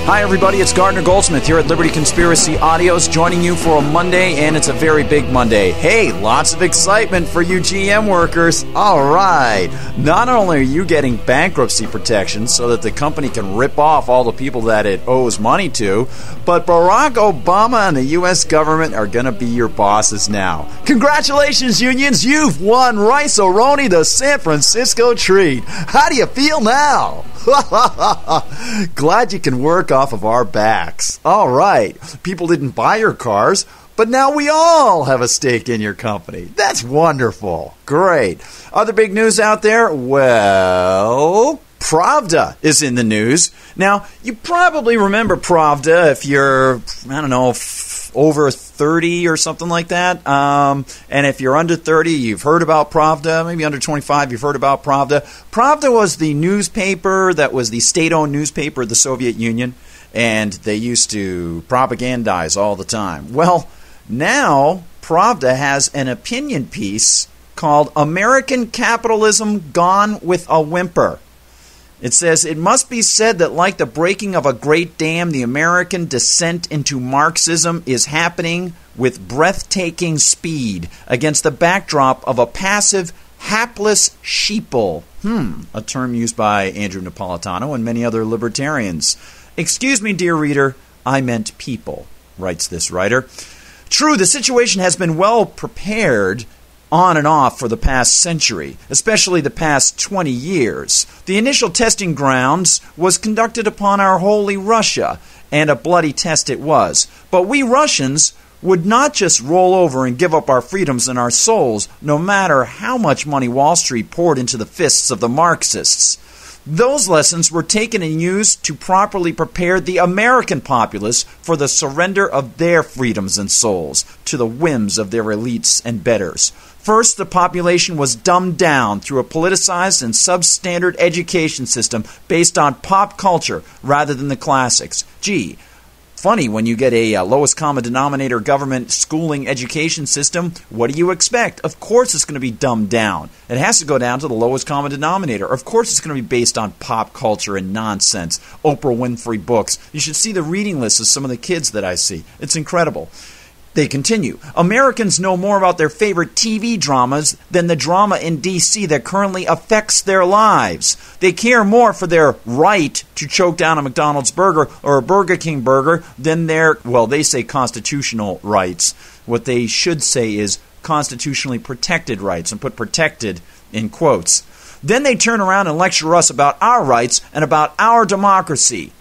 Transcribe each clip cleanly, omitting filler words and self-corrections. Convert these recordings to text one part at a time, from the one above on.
Hi, everybody. It's Gardner Goldsmith here at Liberty Conspiracy Audios, joining you for a Monday, and it's a very big Monday. Hey, lots of excitement for you GM workers. All right. Not only are you getting bankruptcy protection so that the company can rip off all the people that it owes money to, but Barack Obama and the U.S. government are going to be your bosses now. Congratulations, unions. You've won Rice-A-Roni the San Francisco treat. How do you feel now? Glad you can work off of our backs. All right. People didn't buy your cars, but now we all have a stake in your company. That's wonderful. Great. Other big news out there? Well, Pravda is in the news. Now, you probably remember Pravda if you're, over 30 or something like that. And if you're under 30, you've heard about Pravda. Maybe under 25, you've heard about Pravda. Pravda was the newspaper that was the state-owned newspaper of the Soviet Union, and they used to propagandize all the time. Well, now Pravda has an opinion piece called American Capitalism Gone with a Whimper. It says, it must be said that like the breaking of a great dam, the American descent into Marxism is happening with breathtaking speed against the backdrop of a passive, hapless sheeple. A term used by Andrew Napolitano and many other libertarians. Excuse me, dear reader, I meant people, writes this writer. True, the situation has been well prepared on and off for the past century, especially the past 20 years. The initial testing grounds was conducted upon our holy Russia, and a bloody test it was. But we Russians would not just roll over and give up our freedoms and our souls, no matter how much money Wall Street poured into the fists of the Marxists. Those lessons were taken and used to properly prepare the American populace for the surrender of their freedoms and souls to the whims of their elites and betters. First, the population was dumbed down through a politicized and substandard education system based on pop culture rather than the classics. Gee, funny when you get a lowest common denominator government schooling education system, what do you expect? Of course it's going to be dumbed down. It has to go down to the lowest common denominator. Of course it's going to be based on pop culture and nonsense. Oprah Winfrey books. You should see the reading list of some of the kids that I see. It's incredible. They continue. Americans know more about their favorite TV dramas than the drama in D.C. that currently affects their lives. They care more for their right to choke down a McDonald's burger or a Burger King burger than their, they say constitutional rights. What they should say is constitutionally protected rights, and put protected in quotes. Then they turn around and lecture us about our rights and about our democracy.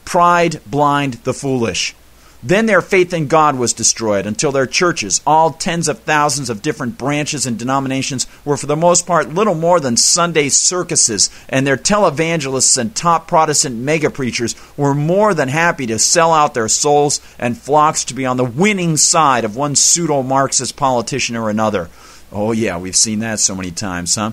Pride blind the foolish. Then their faith in God was destroyed until their churches, all tens of thousands of different branches and denominations, were for the most part little more than Sunday circuses, and their televangelists and top Protestant mega-preachers were more than happy to sell out their souls and flocks to be on the winning side of one pseudo-Marxist politician or another. Oh yeah, we've seen that so many times, huh?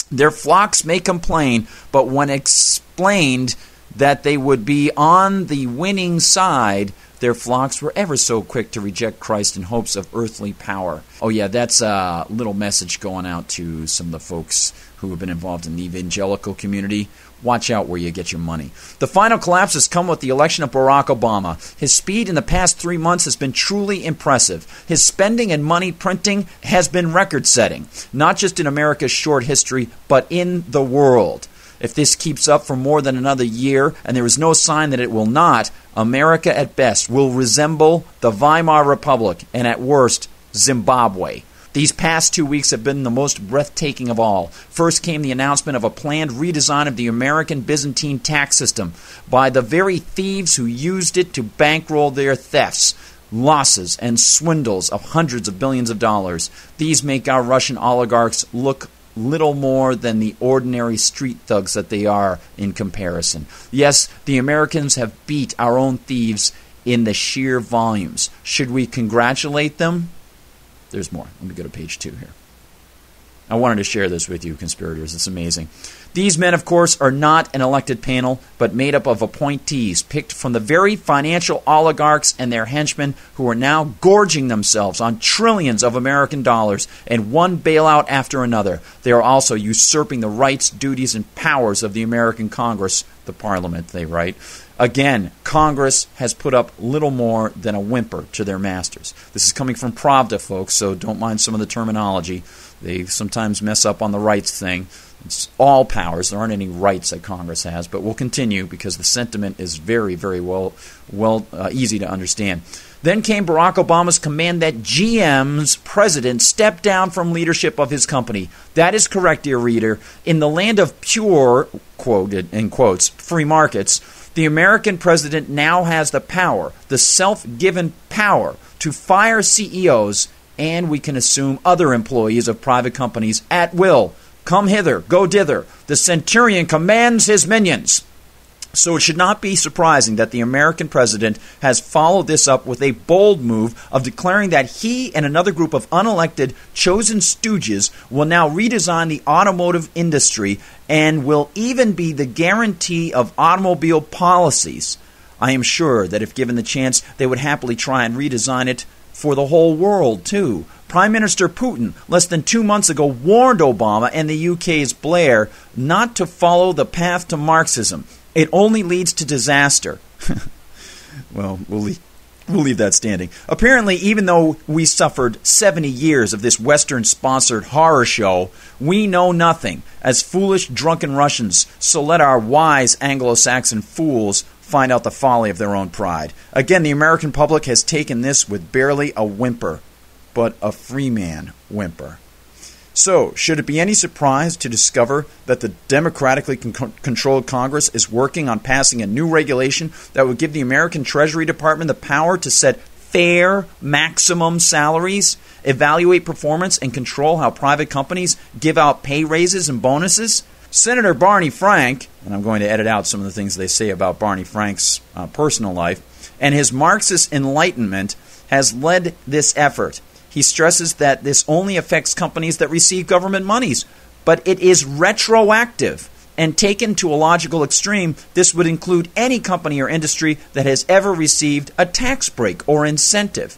Their flocks may complain, but when explained that they would be on the winning side, their flocks were ever so quick to reject Christ in hopes of earthly power. Oh yeah, that's a little message going out to some of the folks who have been involved in the evangelical community. Watch out where you get your money. The final collapse has come with the election of Barack Obama. His speed in the past 3 months has been truly impressive. His spending and money printing has been record-setting, not just in America's short history, but in the world. If this keeps up for more than another year, and there is no sign that it will not, America at best will resemble the Weimar Republic, and at worst, Zimbabwe. These past 2 weeks have been the most breathtaking of all. First came the announcement of a planned redesign of the American Byzantine tax system by the very thieves who used it to bankroll their thefts, losses, and swindles of hundreds of billions of dollars. These make our Russian oligarchs look little more than the ordinary street thugs that they are in comparison. Yes, the Americans have beat our own thieves in the sheer volumes. Should we congratulate them? There's more. Let me go to page 2 here. I wanted to share this with you, conspirators. It's amazing. These men, of course, are not an elected panel, but made up of appointees picked from the very financial oligarchs and their henchmen who are now gorging themselves on trillions of American dollars and one bailout after another. They are also usurping the rights, duties, and powers of the American Congress, the Parliament, they write. Again, Congress has put up little more than a whimper to their masters. This is coming from Pravda, folks, so don't mind some of the terminology. They sometimes mess up on the rights thing. It's all powers. There aren't any rights that Congress has, but we'll continue because the sentiment is very, very easy to understand. Then came Barack Obama's command that GM's president step down from leadership of his company. That is correct, dear reader. In the land of pure, quoted in quotes, free markets, the American president now has the power, the self-given power, to fire CEOs, and we can assume other employees of private companies at will. Come hither, go dither. The centurion commands his minions. So it should not be surprising that the American president has followed this up with a bold move of declaring that he and another group of unelected, chosen stooges will now redesign the automotive industry and will even be the guarantee of automobile policies. I am sure that if given the chance, they would happily try and redesign it for the whole world, too. Prime Minister Putin, less than 2 months ago, warned Obama and the UK's Blair not to follow the path to Marxism. It only leads to disaster. Well, we'll leave that standing. Apparently, even though we suffered 70 years of this Western-sponsored horror show, we know nothing, as foolish, drunken Russians, so let our wise Anglo-Saxon fools find out the folly of their own pride. Again, the American public has taken this with barely a whimper, but a free man whimper. So, should it be any surprise to discover that the democratically controlled Congress is working on passing a new regulation that would give the American Treasury Department the power to set fair maximum salaries, evaluate performance, and control how private companies give out pay raises and bonuses? Senator Barney Frank, and I'm going to edit out some of the things they say about Barney Frank's personal life, and his Marxist enlightenment has led this effort. He stresses that this only affects companies that receive government monies, but it is retroactive. And taken to a logical extreme, this would include any company or industry that has ever received a tax break or incentive.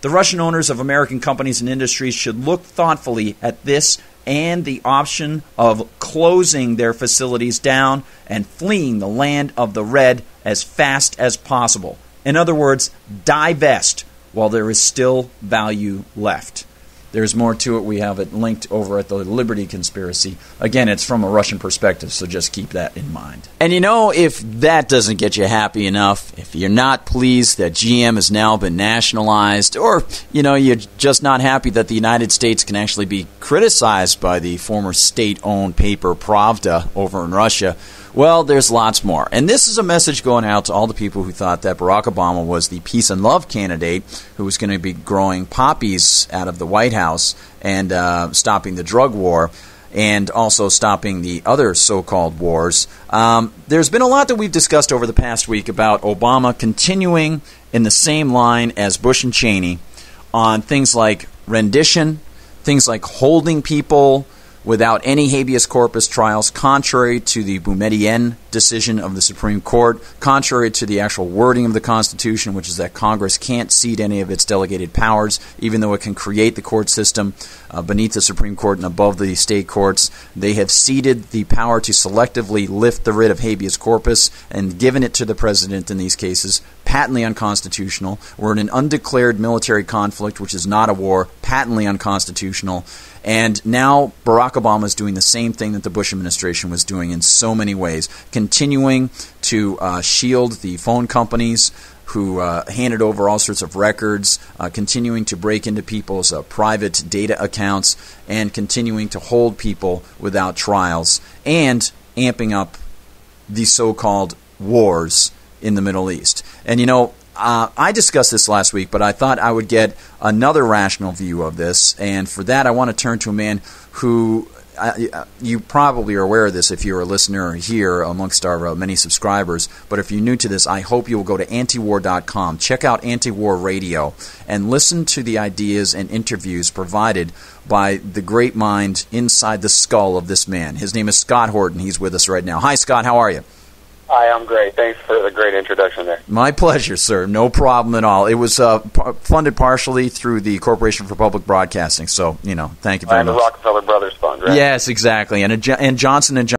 The Russian owners of American companies and industries should look thoughtfully at this and the option of closing their facilities down and fleeing the land of the red as fast as possible. In other words, divest while there is still value left. There's more to it. We have it linked over at the Liberty Conspiracy. Again, it's from a Russian perspective, so just keep that in mind. And you know, if that doesn't get you happy enough, if you're not pleased that GM has now been nationalized, or, you know, you're just not happy that the United States can actually be criticized by the former state-owned paper Pravda over in Russia, well, there's lots more. And this is a message going out to all the people who thought that Barack Obama was the peace and love candidate who was going to be growing poppies out of the White House and stopping the drug war and also stopping the other so-called wars. There's been a lot that we've discussed over the past week about Obama continuing in the same line as Bush and Cheney on things like rendition, things like holding people without any habeas corpus trials, contrary to the Boumediene decision of the Supreme Court, contrary to the actual wording of the Constitution, which is that Congress can't cede any of its delegated powers, even though it can create the court system beneath the Supreme Court and above the state courts. They have ceded the power to selectively lift the writ of habeas corpus and given it to the president in these cases, patently unconstitutional. We're in an undeclared military conflict, which is not a war, patently unconstitutional. And now Barack Obama is doing the same thing that the Bush administration was doing in so many ways, continuing to shield the phone companies who handed over all sorts of records, continuing to break into people's private data accounts, and continuing to hold people without trials, and amping up the so-called wars in the Middle East. And, you know, I discussed this last week, but I thought I would get another rational view of this, and for that I want to turn to a man who you probably are aware of this if you're a listener here amongst our many subscribers, but if you're new to this, I hope you will go to antiwar.com, check out Antiwar Radio, and listen to the ideas and interviews provided by the great mind inside the skull of this man. His name is Scott Horton. He's with us right now. Hi, Scott. How are you? Hi, I'm great. Thanks for the great introduction there. My pleasure, sir. No problem at all. It was funded partially through the Corporation for Public Broadcasting, so, thank you very much. And the Rockefeller Brothers Fund, right? Yes, exactly. And Johnson & Johnson